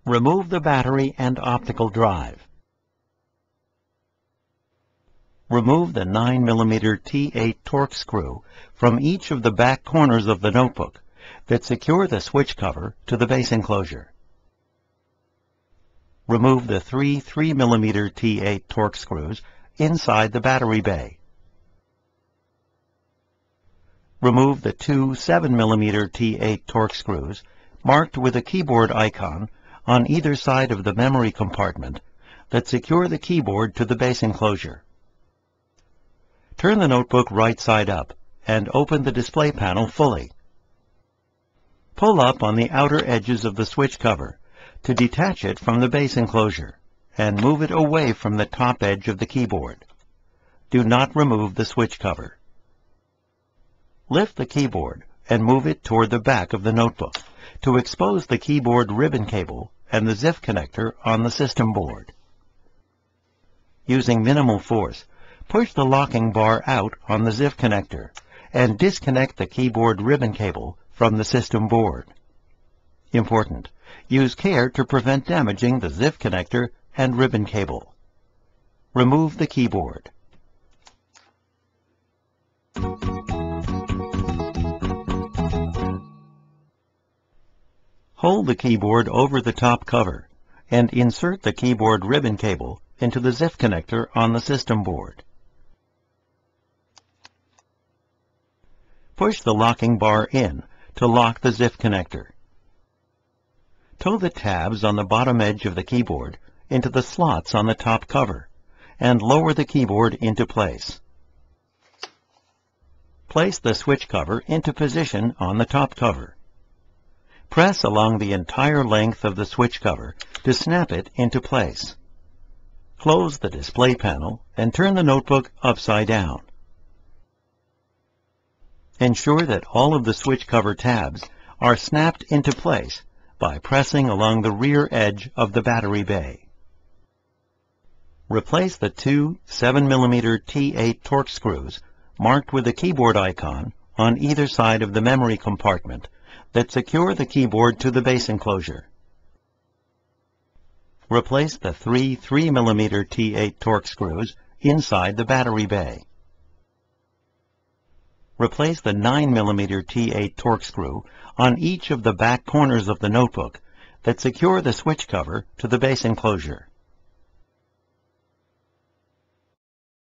Remove the battery and optical drive. Remove the 9mm T8 torque screw from each of the back corners of the notebook that secure the switch cover to the base enclosure. Remove the three 3mm T8 torque screws inside the battery bay. Remove the two 7mm T8 torque screws marked with a keyboard icon on either side of the memory compartment that secure the keyboard to the base enclosure. Turn the notebook right side up and open the display panel fully. Pull up on the outer edges of the switch cover to detach it from the base enclosure and move it away from the top edge of the keyboard. Do not remove the switch cover. Lift the keyboard and move it toward the back of the notebook to expose the keyboard ribbon cable and the ZIF connector on the system board. Using minimal force, push the locking bar out on the ZIF connector and disconnect the keyboard ribbon cable from the system board. Important: use care to prevent damaging the ZIF connector and ribbon cable. Remove the keyboard. Hold the keyboard over the top cover and insert the keyboard ribbon cable into the ZIF connector on the system board. Push the locking bar in to lock the ZIF connector. Tow the tabs on the bottom edge of the keyboard into the slots on the top cover and lower the keyboard into place. Place the switch cover into position on the top cover. Press along the entire length of the switch cover to snap it into place. Close the display panel and turn the notebook upside down. Ensure that all of the switch cover tabs are snapped into place by pressing along the rear edge of the battery bay. Replace the two 7mm T8 torque screws marked with the keyboard icon on either side of the memory compartment that secure the keyboard to the base enclosure. Replace the three 3mm T8 torque screws inside the battery bay. Replace the 9mm T8 torque screw on each of the back corners of the notebook that secure the switch cover to the base enclosure.